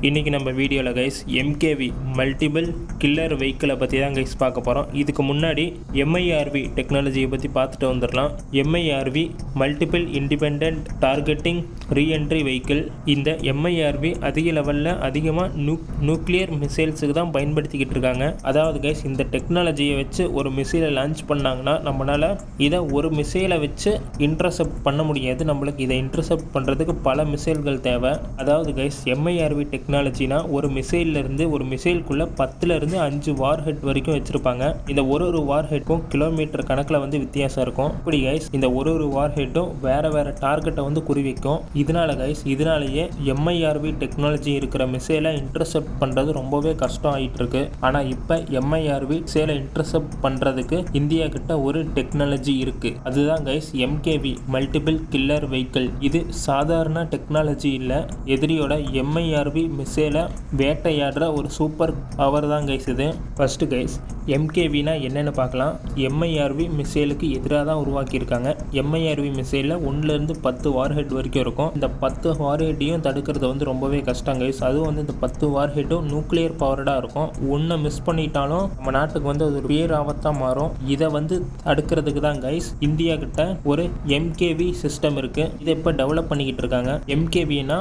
இன்றைக்கி நம்ம வீடியோவில் கைஸ் MKV மல்டிபிள் கில்லர் வெஹிக்கிளை பற்றி தான் கைஸ் பார்க்க போகிறோம். இதுக்கு முன்னாடி MIRV டெக்னாலஜியை பற்றி பார்த்துட்டு வந்துடலாம். MIRV multiple independent targeting reentry vehicle. இந்த MIRV அதிக லெவலில் அதிகமாக நியூக்ளியர் மிசைல்ஸுக்கு தான் பயன்படுத்திக்கிட்டு இருக்காங்க. அதாவது கைஸ் இந்த டெக்னாலஜியை வச்சு ஒரு மிசைலை லான்ச் பண்ணாங்கன்னா நம்மளால் இதை ஒரு மிசைலை வச்சு இன்டர்செப்ட் பண்ண முடியாது. நம்மளுக்கு இதை இன்டர்செப்ட் பண்ணுறதுக்கு பல மிசைல்கள் தேவை. அதாவது கைஸ் MIRV டெக்னாலஜினா ஒரு மிசைல்லேருந்து ஒரு மிசைலுக்குள்ளே 10லேருந்து 5 வார் ஹெட் வரைக்கும் வச்சுருப்பாங்க. இந்த ஒரு வார் ஹெட்டும் கிலோமீட்டர் கணக்கில் வந்து வித்தியாசம் இருக்கும். இப்படி கைஸ் இந்த ஒரு வார் ஹெட்டும் வேறு டார்கெட்டை வந்து குறிவைக்கும். இதனாலேயே MIRV டெக்னாலஜி இருக்கிற மிசைலை இன்டர்செப்ட் பண்ணுறது ரொம்பவே கஷ்டம் ஆகிட்டு இருக்கு. ஆனால் இப்போ MIRV மிசைலை இன்டர்செப்ட் பண்ணுறதுக்கு இந்தியா கிட்ட ஒரு டெக்னாலஜி இருக்குது. அதுதான் guys MKV multiple killer vehicle. இது சாதாரண டெக்னாலஜி இல்லை. எதிரியோட MIRV மிசைலை வேட்டையாடுற ஒரு சூப்பர் பவர் தான் கைஸ் இது. ஃபர்ஸ்ட் கைஸ் MKVனா என்னென்னு பார்க்கலாம். MIRV மிசைலுக்கு எதிராக தான் உருவாக்கியிருக்காங்க. MIRV மிசைலில் 1லேருந்து 10 வார் ஹெட் வரைக்கும் இருக்கும். இந்த 10 வார் ஹெட்டையும் தடுக்கிறது வந்து ரொம்பவே கஷ்டம் கைஸ். அதுவும் வந்து இந்த 10 வார் ஹெட்டும் நியூக்ளியர் பவர்டாக இருக்கும். ஒன்று மிஸ் பண்ணிட்டாலும் நம்ம நாட்டுக்கு வந்து அது ஒரு பேராபத்தாக மாறும். இதை வந்து தடுக்கிறதுக்கு தான் கைஸ் இந்தியா கிட்ட ஒரு MKV சிஸ்டம் இருக்குது. இதை இப்போ டெவலப் பண்ணிக்கிட்டு இருக்காங்க. MKVனா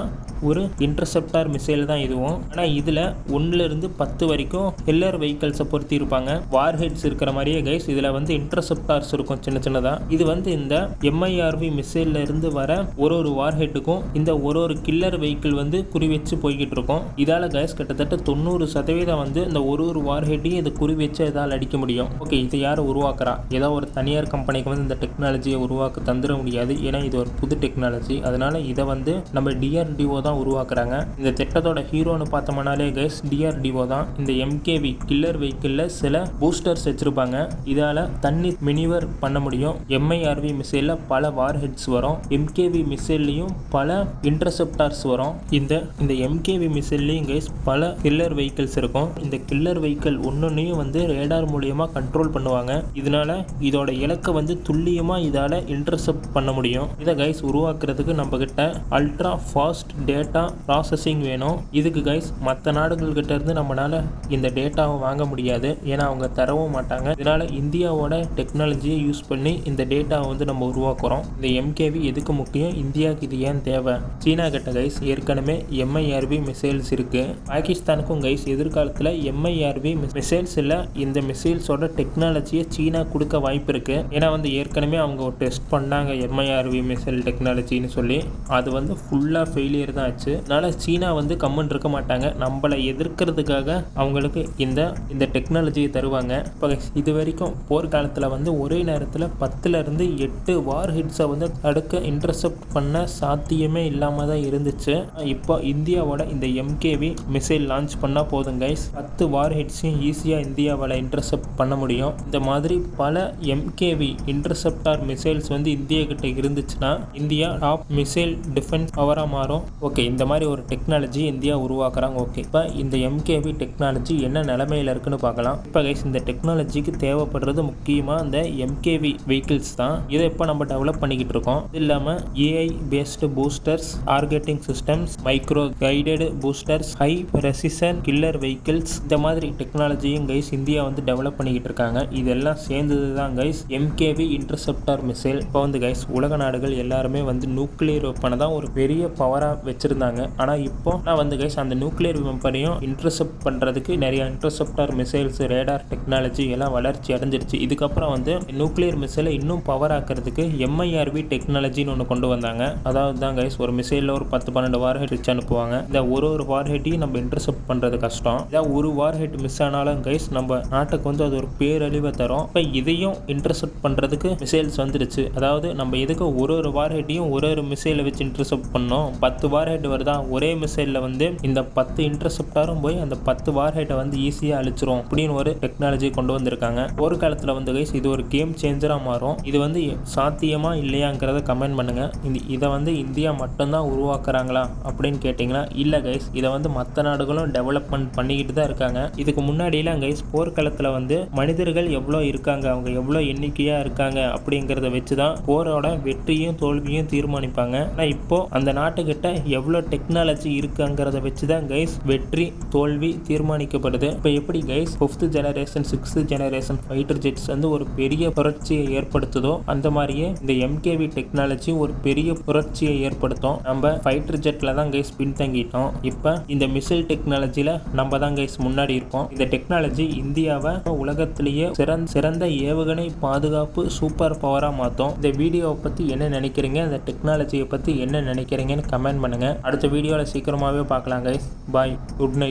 ஒரு இன்டர்செப்டார் மிசைல் தான் இதுவும். ஆனால் இதில் 1லேருந்து 10 வரைக்கும் கில்லர் வெஹிக்கிள்ஸை பொறுத்தி இருப்பாங்க. வார் ஹெட்ஸ் இருக்கிற மாதிரியே கைஸ் இதில் வந்து இன்டர்செப்டார்ஸ் இருக்கும் சின்னதாக. இது வந்து இந்த MIRV மிசைல்ல இருந்து வர ஒரு வார் ஹெட்டுக்கும் இந்த ஒரு கில்லர் வெஹிக்கிள் வந்து குறி வச்சு போய்கிட்டு இருக்கும். இதால் கைஸ் கிட்டத்தட்ட 90% வந்து இந்த ஒரு வார் ஹெட்டையும் இதை குறி வச்சு இதால் அடிக்க முடியும். ஓகே, இதை யார் உருவாக்குறா? ஏதோ ஒரு தனியார் கம்பெனிக்கு வந்து இந்த டெக்னாலஜியை உருவாக்க தந்துட முடியாது. ஏன்னா இது ஒரு புது டெக்னாலஜி. அதனால இதை வந்து நம்ம DRDO தான் உருவாக்குறாங்க. இந்த திட்டத்தோட ஹீரோன்னு பார்த்தோம்னாலே கைஸ் DRDO தான். இந்த MKV கில்லர் வெஹிக்கிளில் சில பூஸ்டர்ஸ் வச்சிருப்பாங்க. இதால் தண்ணி மினிவர் பண்ண முடியும். MIRV மிசைலில் பல வார் ஹெட்ஸ் வரும். MKV மிசைல்லையும் பல இன்டர்செப்டார்ஸ் வரும். இந்த MKV மிசைல்லையும் கைஸ் பல கில்லர் வெஹிக்கிள்ஸ் இருக்கும். இந்த கில்லர் வெஹிக்கிள் ஒன்னொன்னையும் வந்து ரேடார் மூலியமா கண்ட்ரோல் பண்ணுவாங்க. இதனால இதோட இலக்கை வந்து துல்லியமாக இதால் இன்டர்செப்ட் பண்ண முடியும். இதை கைஸ் உருவாக்குறதுக்கு நம்ம கிட்ட அல்ட்ரா ஃபாஸ்ட் டேட்டா ப்ராசஸிங் வேணும். இதுக்கு கைஸ் மற்ற நாடுகள்கிட்ட இருந்து நம்மளால இந்த டேட்டாவை வாங்க முடியாது. ஏன்னா அவங்க தரவும் மாட்டாங்க. இதனால இந்தியாவோட டெக்னாலஜியை யூஸ் பண்ணி இந்த டேட்டாவை வந்து நம்ம உருவாக்குறோம். இந்த MKV எதுக்கு முக்கியம்? இந்தியாவுக்கு இது ஏன் தேவை? சீனா கிட்ட கைஸ் ஏற்கனவே MIRV மிசைல்ஸ் இருக்கு. பாகிஸ்தானுக்கும் கைஸ் எதிர்காலத்தில் MIRV மிசைல்ஸ் இல்லை. இந்த மிசைல்ஸோட டெக்னாலஜியை சீனா கொடுக்க வாய்ப்பு இருக்கு. ஏன்னா வந்து ஏற்கனவே அவங்க ஒரு டெஸ்ட் பண்ணாங்க MIRV மிசைல் டெக்னாலஜின்னு சொல்லி. அது வந்து ஃபுல்லாக ஃபெயிலியர் தான் ஆச்சு. அதனால சீனா வந்து கம்மன் இருக்க மாட்டாங்க. நம்மளை எதிர்க்கிறதுக்காக அவங்களுக்கு இந்த டெக்னாலஜியை தருவாங்க. இப்போ இது வரைக்கும் போர்க்காலத்தில் வந்து ஒரே நேரத்தில் 10லேருந்து 8 வார் ஹெட்ஸை வந்து தடுக்க இன்டர்செப்ட் பண்ண சாத்தியமே இல்லாமல் தான் இருந்துச்சு. இப்போ இந்தியாவோட இந்த MKV மிசைல் லான்ச் பண்ணால் போதும் கைஸ், 10 வார் ஹெட்ஸையும் ஈஸியாக இந்தியாவால் இன்டர்செப்ட் பண்ண முடியும். இந்த மாதிரி பல MKV இன்டர்செப்டார் மிசைல்ஸ் வந்து இந்தியா கிட்ட இருந்துச்சுன்னா இந்தியா டாப் மிசைல் டிஃபென்ஸ் பவராக மாறும். ஓகே, இந்த மாதிரி ஒரு டெக்னாலஜி இந்தியா உருவாக்குறாங்க. ஓகே, இப்போ இந்த MKV டெக்னாலஜி என்ன நிலைமையில் இருக்குன்னு பார்க்கலாம். இப்போ கைஸ் இந்த டெக்னாலஜிக்கு தேவைப்படுறது முக்கியமாக இந்த MKV வெஹிக்கிள்ஸ் தான். இதை இப்போ நம்ம டெவலப் பண்ணிக்கிட்டு இருக்கோம். இது இல்லாமல் AI based boosters, targeting systems, micro guided boosters, high resistant killer vehicles, இந்த மாதிரி டெக்னாலஜியும் கைஸ் இந்தியா வந்து டெவலப் பண்ணிக்கிட்டு இருக்காங்க. இதெல்லாம் சேர்ந்தது தான் கைஸ் MKV இன்டர்செப்டார் மிசைல். இப்போ வந்து கைஸ் உலக நாடுகள் எல்லாருமே வந்து நியூக்ளியர் வெப்பனை தான் ஒரு பெரிய பவராக வச்சிருந்தாங்க. ஆனால் இப்போ நான் வந்து கைஸ் அந்த நியூக்ளியர் வெப்பனையும் இன்டர்செப்ட் பண்ணுறதுக்கு நிறைய இன்டர்செப்டார் மிசைல்ஸ், ரேடார் டெக்னாலஜி எல்லாம் வளர்ச்சி அடைஞ்சிருச்சு. இதுக்கப்புறம் வந்து நியூக்ளியர் மிசைலை இன்னும் பவர் ஆக்கிறதுக்கு MIRV டெக்னாலஜின்னு ஒன்று கொண்டு வந்தாங்க. அதாவது தான் கைஸ் ஒரு மிசைலில் ஒரு 10-12 வார் ஹெட் வச்சு அனுப்புவாங்க. இந்த ஒரு வார் ஹெட்டையும் நம்ம இன்டர்செப்ட் பண்ணுறது கஷ்டம். இதான் ஒரு வார் ஹெட் மிஸ் ஆனாலும் கைஸ் நம்ம நாட்டுக்கு வந்து அது ஒரு பேரழிவை தரும். இப்போ இதையும் இன்டர்செப்ட் பண்ணுறதுக்கு மிசைல்ஸ் வந்துடுச்சு. அதாவது நம்ம எதுக்கு ஒரு வார் ஹெட்டையும் ஒரு மிசைலை வச்சு இன்டர்செப்ட் பண்ணோம். 10 வார் ஹெட் வருதா, ஒரே மிசைலில் வந்து இந்த 10 இன்டர்செப்டாரும் போய் அந்த 10 வார் ஹெட்டை வந்து ஈஸியாக அழிச்சிரும் அப்படின்னு ஒரு டெக்னாலஜி கொண்டு வந்திருக்காங்க. ஒரு காலத்தில் வந்து கைஸ் இது ஒரு கேம் சேஞ்சராக மாறும். இது வந்து சாத்தியமா இல்லையாங்கிறத கமெண்ட் பண்ணுங்க. இதை வந்து இந்தியா மட்டும்தான் உருவாக்குறாங்களா அப்படின்னு கேட்டிங்கன்னா இல்லை கைஸ், இதை வந்து மற்ற நாடுகளும் டெவலப்மெண்ட் பண்ணிக்கிட்டு தான் இருக்காங்க. இதுக்கு முன்னாடியெல்லாம் கைஸ் போர்க்களத்தில் வந்து மனிதர்கள் எவ்வளோ இருக்காங்க, அவங்க எவ்வளோ எண்ணிக்கையாக இருக்காங்க அப்படிங்கிறத வச்சு தான் போரோட வெற்றியும் தோல்வியும் தீர்மானிப்பாங்க. ஆனால் இப்போ அந்த நாட்டுக்கிட்ட எவ்வளோ எவ்வளோ டெக்னாலஜி இருக்குங்கிறத வச்சு தான் கைஸ் வெற்றி தோல்வி தீர்மானிக்கப்படுது. இப்போ எப்படி guys 5th generation 6th generation fighter ஜெட்ஸ் வந்து ஒரு பெரிய புரட்சியை ஏற்படுத்துதோ அந்த மாதிரியே இந்த MKV டெக்னாலஜி ஒரு பெரிய புரட்சியை ஏற்படுத்தும். நம்ம ஃபைட்டர் ஜெட்ல தான் கைஸ் பின்தங்கிட்டோம். இப்போ இந்த மிசைல் டெக்னாலஜியில் நம்ம தான் கைஸ் முன்னாடி இருப்போம். இந்த டெக்னாலஜி இந்தியாவை உலகத்திலேயே சிறந்த ஏவுகணை பாதுகாப்பு சூப்பர் பவராக மாற்றும். இந்த வீடியோவை பற்றி என்ன நினைக்கிறீங்க, இந்த டெக்னாலஜியை பற்றி என்ன நினைக்கிறீங்கன்னு கமெண்ட் பண்ணுங்கள். அடுத்த வீடியோவில் சீக்கிரமாகவே பார்க்கலாம் கைஸ். பாய், குட் நைட்.